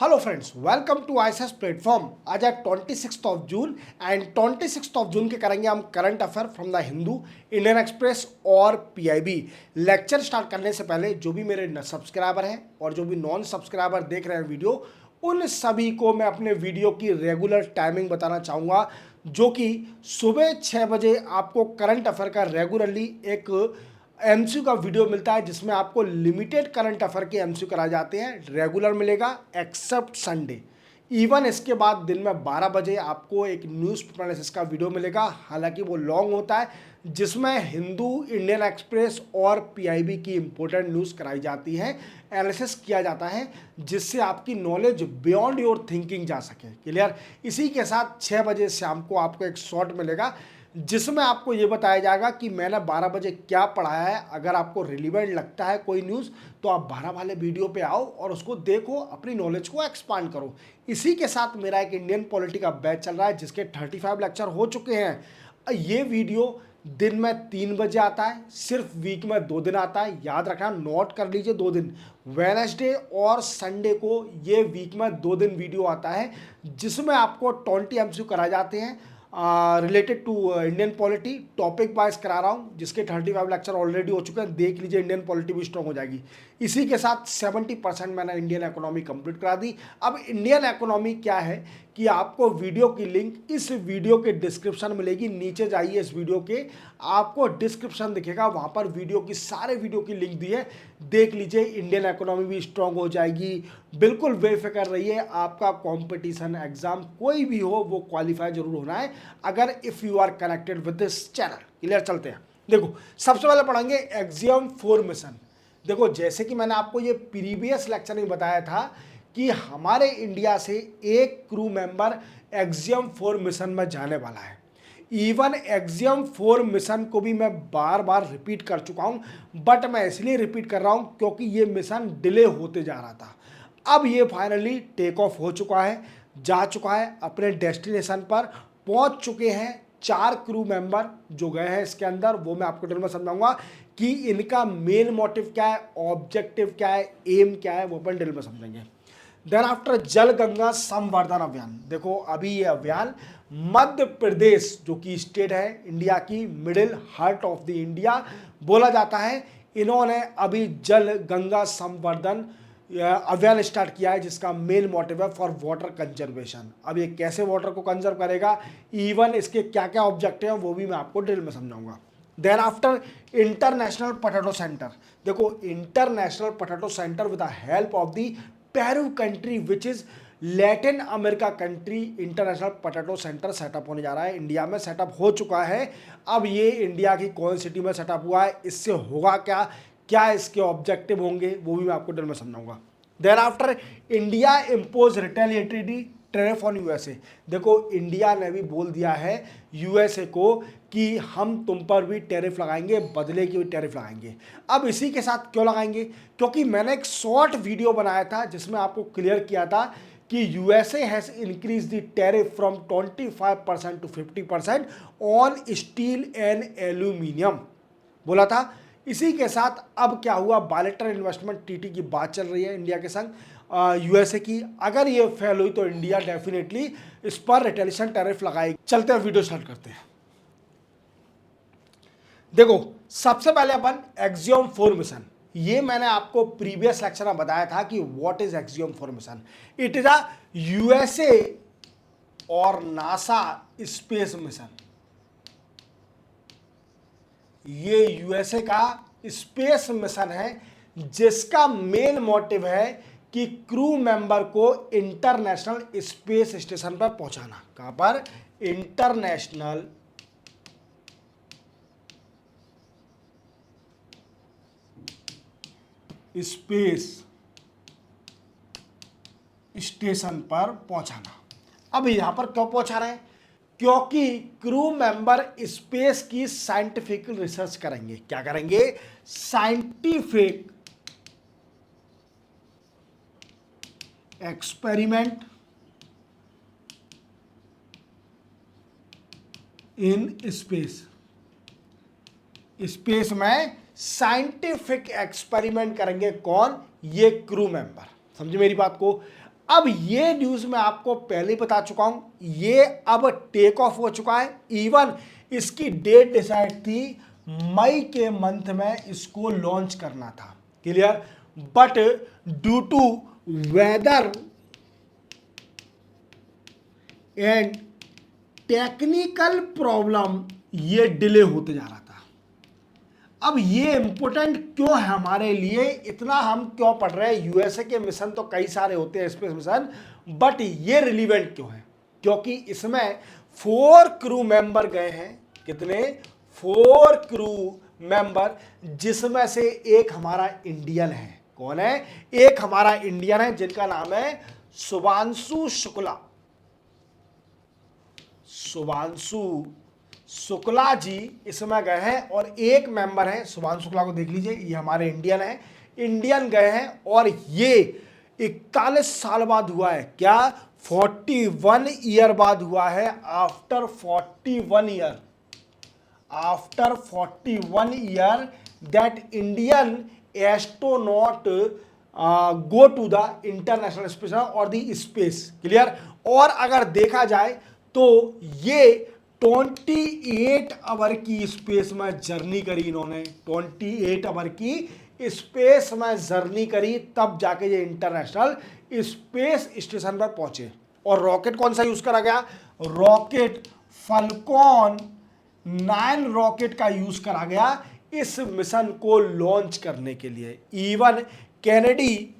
Hello friends, welcome to ISS platform. आज है 26 जून and 26 जून के करेंगे हम current affair from the Hindu, Indian express और पीआईबी। लेक्चर स्टार्ट करने से पहले जो भी मेरे सब्सक्राइबर हैं और जो भी नॉन सब्सक्राइबर देख रहे हैं वीडियो, उन सभी को मैं अपने वीडियो की रेगुलर टाइमिंग बताना चाहूँगा, जो कि सुबह 6 बजे आपको करंट अफेयर का रेगुलरली एक एमसीक्यू का वीडियो मिलता है, जिसमें आपको लिमिटेड करंट अफेयर के एमसीक्यू कराए जाते हैं। रेगुलर मिलेगा एक्सेप्ट संडे। इवन इसके बाद दिन में 12 बजे आपको एक न्यूज़ एनालिसिस का वीडियो मिलेगा, हालांकि वो लॉन्ग होता है, जिसमें हिंदू, इंडियन एक्सप्रेस और पीआईबी की इंपॉर्टेंट न्यूज़ कराई जाती है, एनालिसिस किया जाता है, जिससे आपकी नॉलेज बियॉन्ड योर थिंकिंग जा सके। क्लियर। इसी के साथ 6 बजे शाम को आपको एक शॉर्ट मिलेगा, जिसमें आपको ये बताया जाएगा कि मैंने 12 बजे क्या पढ़ाया है। अगर आपको रिलीवेंट लगता है कोई न्यूज़, तो आप 12 वाले वीडियो पे आओ और उसको देखो, अपनी नॉलेज को एक्सपांड करो। इसी के साथ मेरा एक इंडियन पॉलिटी का बैच चल रहा है, जिसके 35 लेक्चर हो चुके हैं। ये वीडियो दिन में 3 बजे आता है, सिर्फ वीक में 2 दिन आता है। याद रखना, नोट कर लीजिए, 2 दिन, वेडनेसडे और संडे को ये वीक में 2 दिन वीडियो आता है, जिसमें आपको 20 एमसीक्यू कराए जाते हैं related to Indian polity. Topic wise करा रहा हूँ, जिसके 35 लेक्चर ऑलरेडी हो चुके हैं। देख लीजिए, इंडियन पॉलिटी भी स्ट्रॉन्ग हो जाएगी। इसी के साथ 70% मैंने इंडियन इकोनॉमी कंप्लीट करा दी। अब इंडियन इकोनॉमी क्या है कि आपको वीडियो की लिंक इस वीडियो के डिस्क्रिप्शन मिलेगी। नीचे जाइए, इस वीडियो के आपको डिस्क्रिप्शन दिखेगा, वहाँ पर वीडियो की सारे वीडियो की लिंक दी है, देख लीजिए। इंडियन इकोनॉमी भी स्ट्रॉन्ग हो जाएगी। बिल्कुल बेफिक्र रहिए, आपका कंपटीशन एग्जाम कोई भी हो वो क्वालिफाई जरूर होना है, अगर if you are connected with this channel. Clear. चलते हैं। देखो, सबसे पहले पढ़ेंगे एक्सियम फॉर्मेशन। देखो, जैसे कि मैंने आपको ये प्रीवियस लेक्चर में बताया था कि हमारे इंडिया से एक क्रू मेंबर एक्सियम 4 मिशन में जाने वाला है। इवन एक्सियम 4 मिशन को भी मैं बार बार रिपीट कर चुका हूं, बट मैं इसलिए रिपीट कर रहा हूं क्योंकि ये मिशन डिले होते जा रहा था। अब ये फाइनली टेक ऑफ हो चुका है, जा चुका है, अपने डेस्टिनेशन पर पहुंच चुके हैं। 4 क्रू मेंबर जो गए हैं इसके अंदर, वो मैं आपको डिटेल में समझाऊंगा कि इनका मेन मोटिव क्या है, ऑब्जेक्टिव क्या है, एम क्या है, वो अपन डिटेल में समझेंगे। देन आफ्टर जल गंगा संवर्धन अभियान। देखो, अभी ये अभियान मध्य प्रदेश, जो कि स्टेट है इंडिया की middle heart of the India बोला जाता है, इन्होंने अभी जल गंगा संवर्धन अभियान स्टार्ट किया है, जिसका मेन मोटिव है फॉर वाटर कंजर्वेशन। अब ये कैसे वाटर को कंजर्व करेगा, इवन इसके क्या क्या ऑब्जेक्टिव हैं, वो भी मैं आपको डिटेल में समझाऊंगा। Then after international potato centre. देखो, international potato centre with the help of the Peru country which is Latin America country, international potato centre setup होने जा रहा है। इंडिया में सेटअप हो चुका है। अब ये इंडिया की कौन सिटी में सेटअप हुआ है, इससे होगा क्या, क्या इसके ऑब्जेक्टिव होंगे, वो भी मैं आपको डिटेल में समझाऊंगा। Then after India impose retaliatory tariff on USA. देखो, इंडिया ने भी बोल दिया है यूएसए को कि हम तुम पर भी टैरिफ लगाएंगे, बदले की भी टैरिफ लगाएंगे। अब इसी के साथ क्यों लगाएंगे, क्योंकि मैंने एक शॉर्ट वीडियो बनाया था, जिसमें आपको क्लियर किया था कि USA has increase the tariff from 25% to 50% on steel and aluminium, बोला था। इसी के साथ अब क्या हुआ, बायलैटरल इन्वेस्टमेंट टीटी की बात चल रही है इंडिया के संग यूएसए की। अगर ये फेल हुई तो इंडिया डेफिनेटली इस पर रिटेलिएशन टैरिफ लगाएगी। चलते हैं, वीडियो स्टार्ट करते हैं। देखो, सबसे पहले अपन एक्सियम 4 मिशन, ये मैंने आपको प्रीवियस लेक्चर में बताया था कि what is axiom 4 mission. It is a USA और नासा स्पेस मिशन। ये यूएसए का स्पेस मिशन है, जिसका मेन मोटिव है कि क्रू मेंबर को इंटरनेशनल स्पेस स्टेशन पर पहुंचाना। कहां पर, इंटरनेशनल स्पेस स्टेशन पर पहुंचाना। अब यहां पर क्यों पहुंचा रहे हैं, क्योंकि क्रू मेंबर स्पेस की साइंटिफिक रिसर्च करेंगे। क्या करेंगे, scientific experiment in space. Space में साइंटिफिक एक्सपेरिमेंट करेंगे कौन, ये क्रू मेंबर। समझे मेरी बात को। अब ये न्यूज मैं आपको पहले ही बता चुका हूं, ये अब टेक ऑफ हो चुका है। इवन इसकी डेट डिसाइड थी, मई के मंथ में इसको लॉन्च करना था, clear. But due to weather and technical problem ये डिले होते जा रहा था। अब ये इंपॉर्टेंट क्यों है हमारे लिए, इतना हम क्यों पढ़ रहे हैं? यूएसए के मिशन तो कई सारे होते हैं, स्पेस मिशन, बट ये रिलीवेंट क्यों है? क्योंकि इसमें 4 क्रू मेंबर गए हैं। कितने? 4 क्रू मेंबर, जिसमें से एक हमारा इंडियन है। कौन है? एक हमारा इंडियन है, जिनका नाम है शुभांशु शुक्ला। शुभांशु शुक्ला जी इसमें गए हैं, और एक मेंबर है शुभांशु शुक्ला को देख लीजिए, ये हमारे इंडियन है। इंडियन गए हैं, और ये 41 साल बाद हुआ है। क्या? 41 ईयर बाद हुआ है। After 41 year, after 41 year that Indian astronaut go to the international space और द स्पेस, क्लियर। और अगर देखा जाए तो ये 28 आवर की स्पेस में जर्नी करी इन्होंने, 28 आवर की स्पेस में जर्नी करी, तब जाके ये इंटरनेशनल स्पेस स्टेशन पर पहुंचे। और रॉकेट कौन सा यूज करा गया? रॉकेट फाल्कन 9 रॉकेट का यूज करा गया इस मिशन को लॉन्च करने के लिए। इवन कैनेडी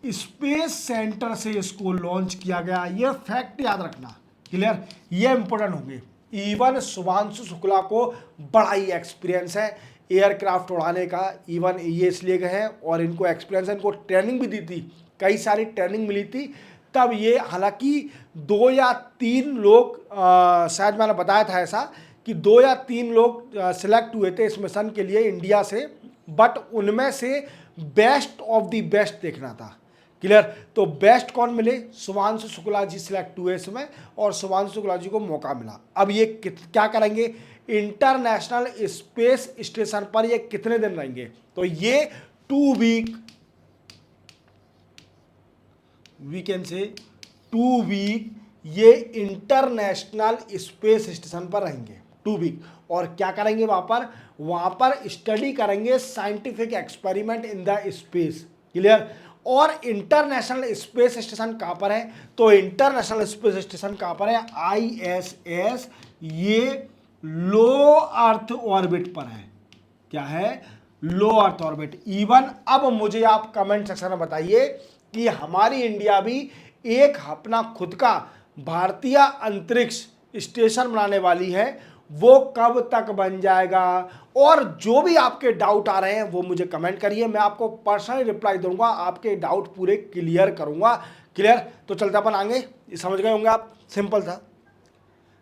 स्पेस सेंटर से इसको लॉन्च किया गया। ये फैक्ट याद रखना, क्लियर, ये इंपॉर्टेंट होंगे। इवन शुभांशु शुक्ला को बड़ा ही एक्सपीरियंस है एयरक्राफ्ट उड़ाने का। इवन ये इसलिए गए हैं, और इनको एक्सपीरियंस है, इनको ट्रेनिंग भी दी थी, कई सारी ट्रेनिंग मिली थी तब ये। हालांकि 2 या 3 लोग, शायद मैंने बताया था ऐसा, कि 2 या 3 लोग सिलेक्ट हुए थे इस मिशन के लिए इंडिया से, बट उनमें से बेस्ट ऑफ द बेस्ट देखना था, क्लियर। तो बेस्ट कौन मिले? शुभांशु शुक्ला जी सिलेक्ट हुए इसमें, और शुभांशु शुक्ला जी को मौका मिला। अब ये क्या करेंगे? इंटरनेशनल स्पेस स्टेशन पर ये कितने दिन रहेंगे? तो ये 2 week, we can say 2 week ये इंटरनेशनल स्पेस स्टेशन पर रहेंगे, 2 वीक। और क्या करेंगे वहां पर स्टडी करेंगे, scientific experiment in the space, clear. और इंटरनेशनल स्पेस स्टेशन कहां पर है? तो इंटरनेशनल स्पेस स्टेशन कहां पर है? ISS, ये लो अर्थ ऑर्बिट पर है। क्या है? लो अर्थ ऑर्बिट। इवन अब मुझे आप कमेंट सेक्शन में बताइए कि हमारी इंडिया भी एक अपना खुद का भारतीय अंतरिक्ष स्टेशन बनाने वाली है, वो कब तक बन जाएगा? और जो भी आपके डाउट आ रहे हैं वो मुझे कमेंट करिए, मैं आपको पर्सनली रिप्लाई दूंगा, आपके डाउट पूरे क्लियर करूंगा, क्लियर। तो चलते अपन आगे, समझ गए होंगे आप, सिंपल था।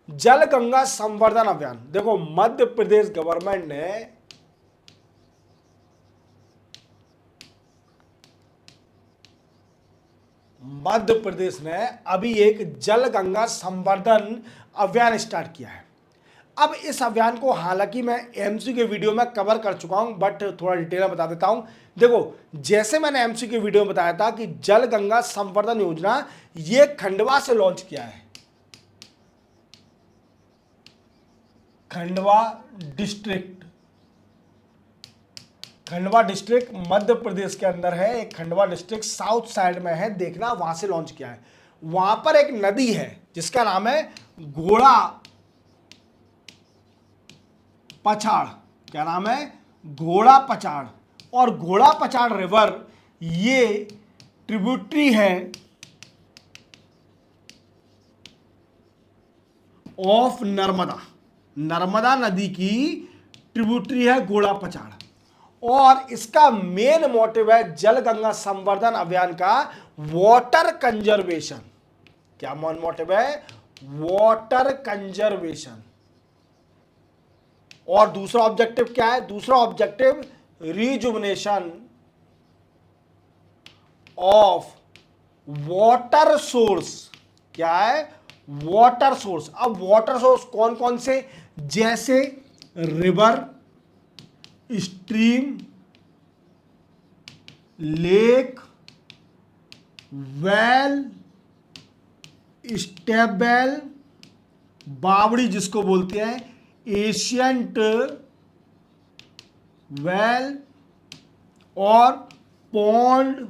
जल गंगा संवर्धन अभियान, देखो मध्य प्रदेश गवर्नमेंट ने अभी एक जल गंगा संवर्धन अभियान स्टार्ट किया है। अब इस अभियान को हालांकि मैं एमसी के वीडियो में कवर कर चुका हूं, बट थोड़ा डिटेल में बता देता हूं। देखो, जैसे मैंने एमसी के वीडियो में बताया था कि जल गंगा संवर्धन योजना ये खंडवा से लॉन्च किया है। खंडवा डिस्ट्रिक्ट मध्य प्रदेश के अंदर है। एक खंडवा डिस्ट्रिक्ट साउथ साइड में है, देखना, वहां से लॉन्च किया है। वहां पर एक नदी है जिसका नाम है घोड़ा पछाड़। क्या नाम है? घोड़ा पछाड़। और घोड़ा पछाड़ रिवर ये ट्रिब्यूटरी है ऑफ नर्मदा नदी की ट्रिब्यूटरी है घोड़ा पछाड़। और इसका मेन मोटिव है जल गंगा संवर्धन अभियान का वाटर कंजर्वेशन। क्या मोटिव है? Water conservation. और दूसरा ऑब्जेक्टिव क्या है? दूसरा objective rejuvenation of water source. क्या है? Water source. अब वाटर सोर्स कौन कौन से? जैसे river, stream, lake, well, step well, बावड़ी जिसको बोलते हैं, एशियंट वेल और पॉन्ड,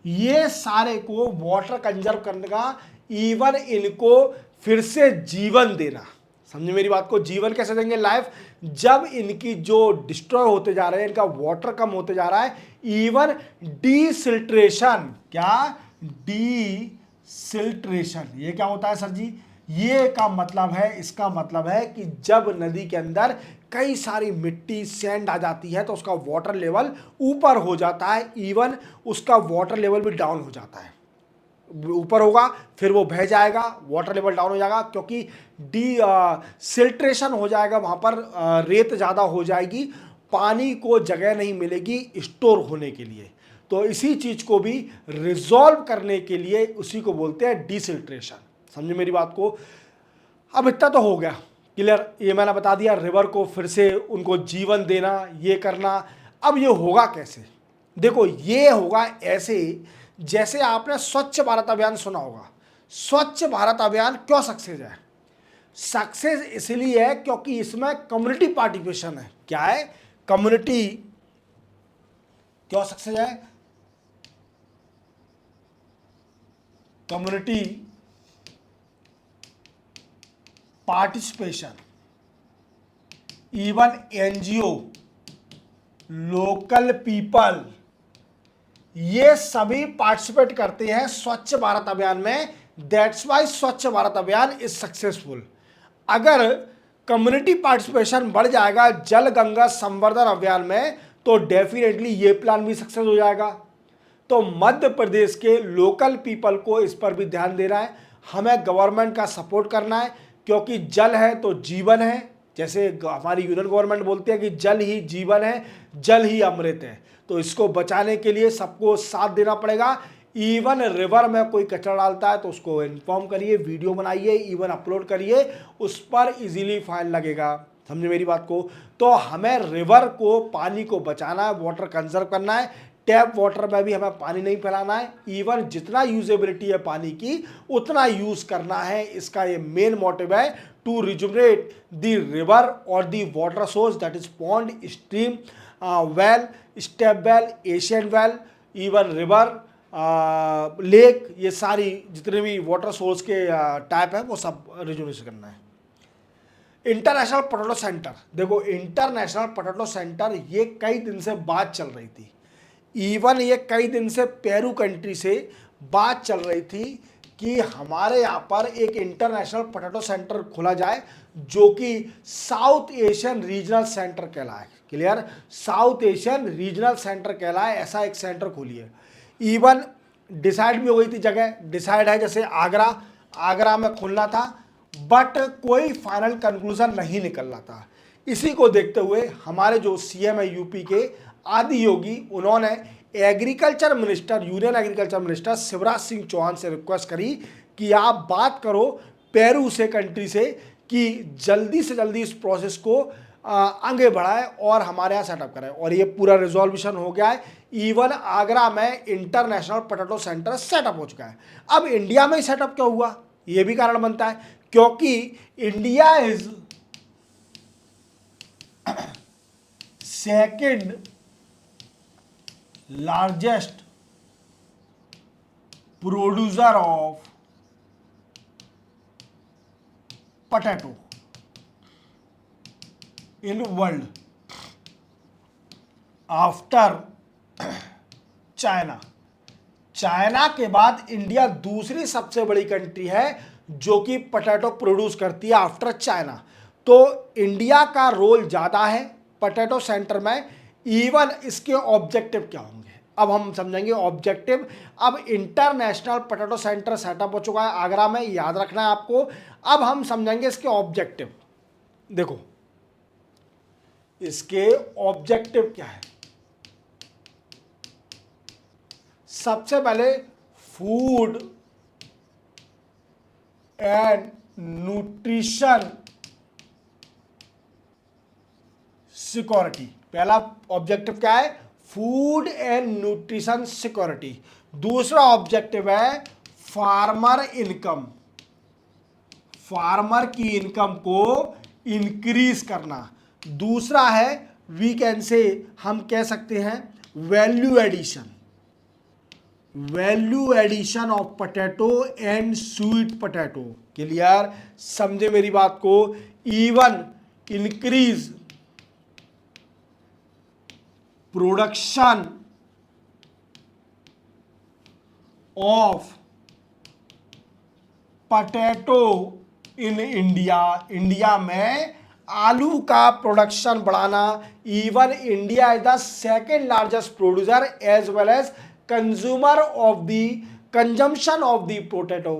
ये सारे को वाटर कंजर्व करने का, इवन इनको फिर से जीवन देना। समझे मेरी बात को? जीवन कैसे देंगे? लाइफ, जब इनकी जो डिस्ट्रॉय होते जा रहे हैं, इनका वाटर कम होते जा रहा है, इवन डीसिल्ट्रेशन, क्या? डीसिल्ट्रेशन, ये क्या होता है सर जी? ये का मतलब है, इसका मतलब है कि जब नदी के अंदर कई सारी मिट्टी, सैंड आ जाती है तो उसका वाटर लेवल ऊपर हो जाता है, इवन उसका वाटर लेवल भी डाउन हो जाता है। ऊपर होगा फिर वो बह जाएगा, वाटर लेवल डाउन हो जाएगा, क्योंकि डी सिल्ट्रेशन हो जाएगा, वहाँ पर रेत ज़्यादा हो जाएगी, पानी को जगह नहीं मिलेगी स्टोर होने के लिए। तो इसी चीज़ को भी रिजॉल्व करने के लिए उसी को बोलते हैं डिसिल्ट्रेशन। समझे मेरी बात को? अब इतना तो हो गया क्लियर, ये मैंने बता दिया, रिवर को फिर से उनको जीवन देना, ये करना। अब ये होगा कैसे? देखो, ये होगा ऐसे जैसे आपने स्वच्छ भारत अभियान सुना होगा। स्वच्छ भारत अभियान क्यों सक्सेस है? सक्सेस इसलिए है क्योंकि इसमें कम्युनिटी पार्टिसिपेशन है। क्या है? कम्युनिटी। क्यों सक्सेस है? Community participation, even NGO, local people, ये सभी पार्टिसिपेट करते हैं स्वच्छ भारत अभियान में। दैट्स वाई स्वच्छ भारत अभियान इज सक्सेसफुल। अगर कम्युनिटी पार्टिसिपेशन बढ़ जाएगा जल गंगा संवर्धन अभियान में, तो डेफिनेटली ये प्लान भी सक्सेस हो जाएगा। तो मध्य प्रदेश के लोकल पीपल को इस पर भी ध्यान देना है, हमें गवर्नमेंट का सपोर्ट करना है, क्योंकि जल है तो जीवन है। जैसे हमारी यूनियन गवर्नमेंट बोलती है कि जल ही जीवन है, जल ही अमृत है। तो इसको बचाने के लिए सबको साथ देना पड़ेगा। इवन रिवर में कोई कचरा डालता है तो उसको इन्फॉर्म करिए, वीडियो बनाइए, इवन अपलोड करिए, उस पर इजीली फाइन लगेगा। समझे मेरी बात को? तो हमें रिवर को, पानी को बचाना है, वाटर कंजर्व करना है। टैप वाटर में भी हमें पानी नहीं फैलाना है, इवन जितना यूजेबिलिटी है पानी की उतना यूज करना है। इसका ये मेन मोटिव है, टू रिजुवनेट द रिवर और the water source, that is pond, stream, well, step well, Asian well, even river, lake, ये सारी जितने भी वाटर सोर्स के टाइप है वो सब रिजुवनेशन करना है। इंटरनेशनल पोटैटो सेंटर, देखो इंटरनेशनल पोटैटो सेंटर ये कई दिन से बात चल रही थी। इवन ये कई दिन से पेरू कंट्री से बात चल रही थी कि हमारे यहाँ पर एक इंटरनेशनल पोटैटो सेंटर खोला जाए, जो कि साउथ एशियन रीजनल सेंटर कहलाए। Clear? South Asian regional centre कहलाए, ऐसा एक सेंटर खोलिए। इवन डिसाइड भी हो गई थी जगह, डिसाइड है, जैसे आगरा में खुलना था, बट कोई फाइनल कंक्लूजन नहीं निकल रहा था। इसी को देखते हुए हमारे जो सीएम है यूपी के आदि योगी, उन्होंने agriculture minister, union agriculture minister Shivraj Singh Chouhan से रिक्वेस्ट करी कि आप बात करो पेरू से, कंट्री से, कि जल्दी से जल्दी इस प्रोसेस को आगे बढ़ाए और हमारे यहाँ सेटअप करें। और ये पूरा रिजोल्यूशन हो गया है। इवन आगरा में इंटरनेशनल पोटैटो सेंटर सेटअप हो चुका है। अब इंडिया में ही सेटअप क्यों हुआ, ये भी कारण बनता है, क्योंकि India is second largest producer of potato in world after China. China के बाद इंडिया दूसरी सबसे बड़ी कंट्री है जो कि पोटैटो प्रोड्यूस करती है आफ्टर चाइना। तो इंडिया का रोल ज़्यादा है पोटैटो सेंटर में। इवन इसके ऑब्जेक्टिव क्या होंगे अब हम समझेंगे। ऑब्जेक्टिव, अब इंटरनेशनल पोटैटो सेंटर सेटअप हो चुका है आगरा में, याद रखना है आपको। अब हम समझेंगे इसके ऑब्जेक्टिव। देखो इसके ऑब्जेक्टिव क्या है। सबसे पहले फूड एंड न्यूट्रिशन सिक्योरिटी। पहला ऑब्जेक्टिव क्या है? Food and nutrition security. दूसरा ऑब्जेक्टिव है फार्मर इनकम, फार्मर की इनकम को इंक्रीज करना। दूसरा है वी कैन से, हम कह सकते हैं value addition, value addition of potato and sweet potato. Clear, समझे मेरी बात को। Even increase production of potato in India, India में आलू का प्रोडक्शन बढ़ाना। Even India is the second largest producer as well as consumer of the consumption of the potato.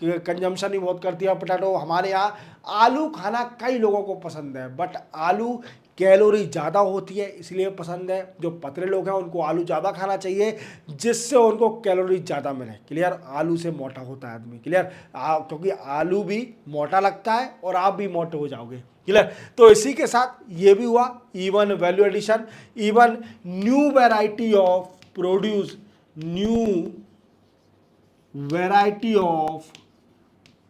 Consumption ही बहुत करती है पोटैटो। हमारे यहाँ आलू खाना कई लोगों को पसंद है, बट आलू कैलोरी ज़्यादा होती है इसलिए पसंद है। जो पतले लोग हैं उनको आलू ज़्यादा खाना चाहिए जिससे उनको कैलोरी ज़्यादा मिले। क्लियर, आलू से मोटा होता है आदमी। क्लियर, क्योंकि आलू भी मोटा लगता है और आप भी मोटे हो जाओगे। क्लियर, तो इसी के साथ ये भी हुआ। Even value addition, even new variety of produce, new variety of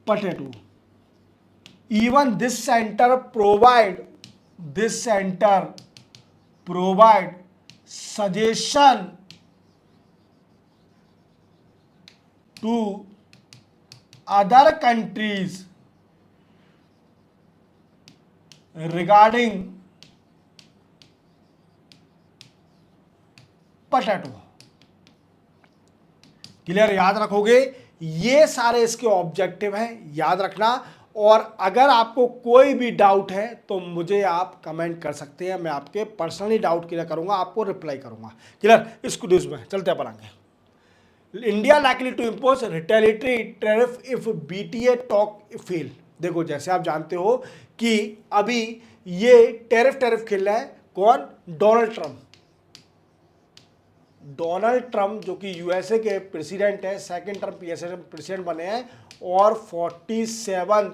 potato. Even this centre provide suggestion to other countries regarding potato. Clear, याद रखोगे, ये सारे इसके ऑब्जेक्टिव हैं, याद रखना। और अगर आपको कोई भी डाउट है तो मुझे आप कमेंट कर सकते हैं, मैं आपके पर्सनली डाउट क्लियर करूंगा, आपको रिप्लाई करूंगा। क्लियर, इस न्यूज में चलते अपन आगे। India likely to impose retaliatory tariff if BTA talk fail. देखो, जैसे आप जानते हो कि अभी ये टैरिफ खेल रहा है कौन? Donald Trump. डोनाल्ड ट्रंप जो कि यूएसए के प्रेसिडेंट है, सेकेंड टर्म यूएसए प्रेसिडेंट बने हैं और 47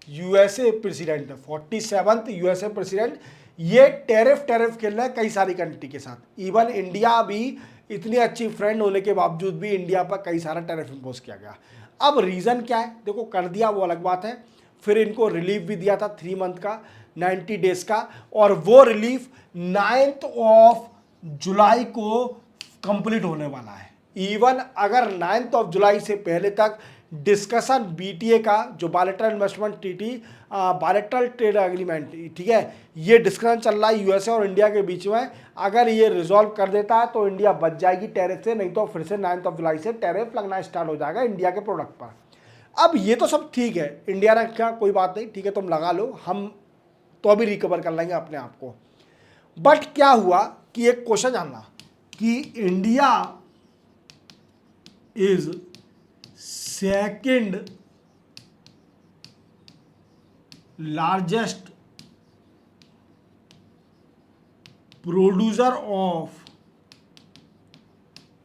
यूएसए प्रेसिडेंट है, 47th यूएसए प्रेसिडेंट। ये टैरिफ खेल रहा है कई सारी कंट्री के साथ। इवन इंडिया भी इतनी अच्छी फ्रेंड होने के बावजूद भी इंडिया पर कई सारा टैरिफ इम्पोज किया गया। अब रीज़न क्या है? देखो, कर दिया वो अलग बात है, फिर इनको रिलीफ भी दिया था 3 मंथ का, 90 डेज का, और वो रिलीफ 9 जुलाई को कंप्लीट होने वाला है। इवन अगर 9 जुलाई से पहले तक डिस्कशन बीटीए का जो bilateral investment treaty, bilateral trade agreement, ठीक है, ये डिस्कशन चल रहा है यूएसए और इंडिया के बीच में। अगर ये रिजॉल्व कर देता है तो इंडिया बच जाएगी टैरिफ से, नहीं तो फिर से 9 जुलाई से टैरिफ लगना स्टार्ट हो जाएगा इंडिया के प्रोडक्ट पर। अब ये तो सब ठीक है, इंडिया ने क्या, कोई बात नहीं, ठीक है, तुम लगा लो, हम तो अभी रिकवर कर लेंगे अपने आप को। बट क्या हुआ कि एक क्वेश्चन जानना कि India is second largest producer of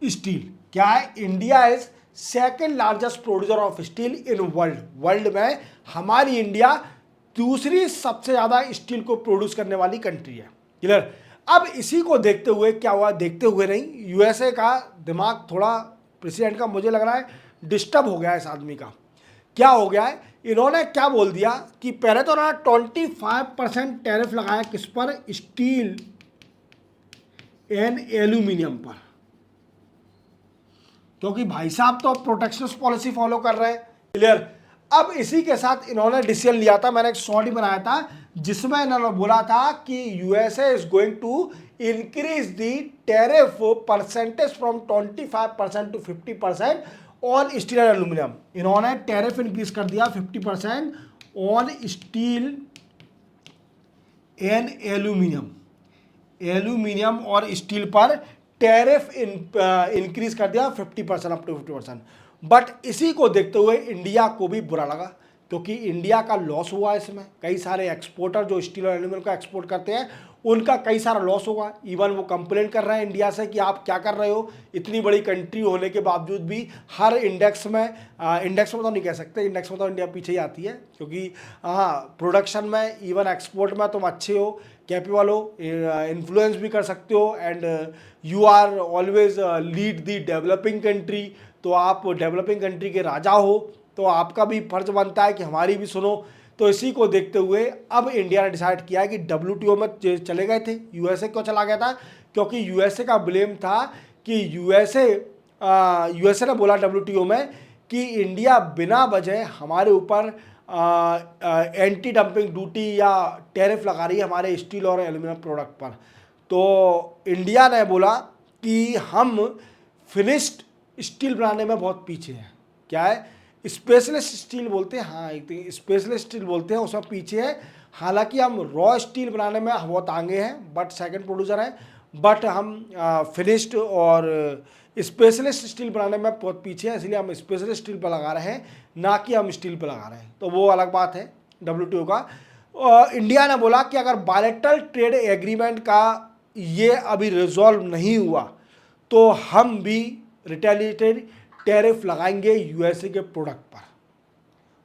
steel. क्या है? India is second largest producer of steel in world. World में हमारी इंडिया दूसरी सबसे ज्यादा स्टील को प्रोड्यूस करने वाली कंट्री है। क्लियर, अब इसी को देखते हुए क्या हुआ, देखते हुए नहीं, यूएसए का दिमाग थोड़ा, प्रेसिडेंट का मुझे लग रहा है डिस्टर्ब हो गया है इस आदमी का। क्या हो गया है, इन्होंने क्या बोल दिया कि पहले तो ना 25% टैरिफ लगाया किस पर? स्टील एंड एल्यूमिनियम पर, क्योंकि भाई साहब तो प्रोटेक्शनिस्ट पॉलिसी फॉलो कर रहे हैं। क्लियर, अब इसी के साथ इन्होंने डिसीजन लिया था, मैंने एक शॉर्ट बनाया था जिसमें इन्होंने बोला था कि USA is going to increase the tariff percentage from 25% to 50% on steel and aluminium. इन्होंने टैरिफ इंक्रीज कर दिया 50% on steel and aluminium, aluminium और स्टील पर टैरिफ इंक्रीज कर दिया 50%, अप टू 50%। बट इसी को देखते हुए इंडिया को भी बुरा लगा, क्योंकि इंडिया का लॉस हुआ इसमें। कई सारे एक्सपोर्टर जो स्टील और एल्यूमिनियम का एक्सपोर्ट करते हैं उनका कई सारा लॉस होगा। इवन वो कंप्लेंट कर रहे हैं इंडिया से कि आप क्या कर रहे हो, इतनी बड़ी कंट्री होने के बावजूद भी हर इंडेक्स में, इंडेक्स में तो नहीं कह सकते, इंडेक्स में तो इंडिया पीछे ही आती है, क्योंकि हाँ, प्रोडक्शन में, इवन एक्सपोर्ट में तुम अच्छे हो, कैपेबल हो, इन्फ्लुएंस भी कर सकते हो, and you are always lead the developing country, तो आप डेवलपिंग कंट्री के राजा हो, तो आपका भी फर्ज बनता है कि हमारी भी सुनो। तो इसी को देखते हुए अब इंडिया ने डिसाइड किया कि WTO में चले गए थे। यूएसए क्यों चला गया था? क्योंकि यूएसए का ब्लेम था कि यूएसए ने बोला WTO में कि इंडिया बिना वजह हमारे ऊपर एंटी डंपिंग ड्यूटी या टैरिफ लगा रही है हमारे स्टील और एल्यूमिनियम प्रोडक्ट पर। तो इंडिया ने बोला कि हम फिनिश्ड स्टील बनाने में बहुत पीछे हैं। क्या है? स्पेशलिस्ट स्टील बोलते हैं, हाँ एक स्पेशलिस्ट स्टील बोलते हैं, उसमें पीछे है। हालांकि हम रॉ स्टील बनाने में बहुत आगे हैं, बट सेकंड प्रोड्यूसर हैं, बट हम फिनिश्ड और स्पेशलिस्ट स्टील बनाने में बहुत पीछे हैं, इसलिए हम स्पेशलिस्ट स्टील पर लगा रहे हैं, ना कि हम स्टील पर लगा रहे हैं। तो वो अलग बात है WTO का। इंडिया ने बोला कि अगर बायलैटरल ट्रेड एग्रीमेंट का ये अभी रिजॉल्व नहीं हुआ तो हम भी रिटेलिएटरी टैरिफ लगाएंगे यूएसए के प्रोडक्ट पर।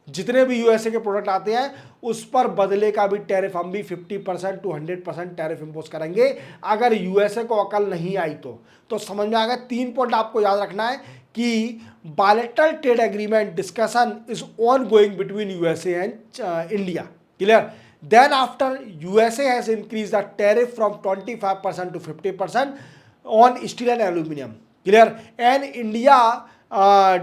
जितने भी यूएसए के प्रोडक्ट आते हैं उस पर बदले का भी टैरिफ हम भी 50% to 100% टैरिफ इंपोज करेंगे, अगर यूएसए को अकल नहीं आई तो समझ में आ गया। 3 पॉइंट आपको याद रखना है कि bilateral trade agreement discussion is on going between USA and India. Clear? Then after USA has increased the tariff from 25% to 50% on steel and aluminum. Clear? And India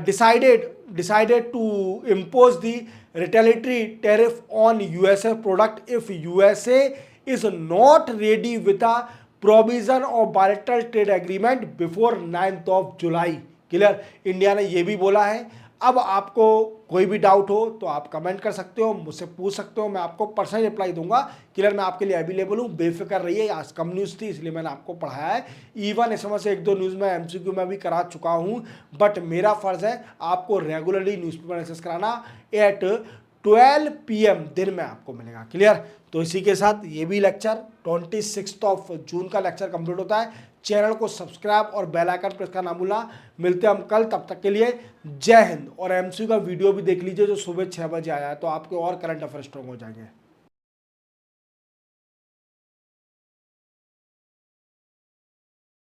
decided to impose the retaliatory tariff on USA product if USA is not ready with a provision of bilateral trade agreement before 9th of July. Clear? India ने ये भी बोला है। अब आपको कोई भी doubt हो तो आप कमेंट कर सकते हो, मुझसे पूछ सकते हो, मैं आपको पर्सनल रिप्लाई दूंगा। क्लियर? मैं आपके लिए अवेलेबल हूँ, बेफिक्र रहिए। आज कम न्यूज़ थी इसलिए मैंने आपको पढ़ाया है। इवन इस समय से 1-2 न्यूज़ मैं MCQ में भी करा चुका हूँ, बट मेरा फ़र्ज़ है आपको रेगुलरली न्यूज़पेपर एक्सेस कराना। एट 12 PM दिन में आपको मिलेगा। क्लियर? तो इसी के साथ ये भी लेक्चर 26 जून का लेक्चर कंप्लीट होता है। चैनल को सब्सक्राइब और बेल आइकन प्रेस करना ना भूलना। मिलते हैं हम कल, तब तक के लिए जय हिंद। और MCQ का वीडियो भी देख लीजिए जो सुबह 6 बजे आया है, तो आपके और करंट अफेयर स्ट्रॉन्ग हो जाएंगे।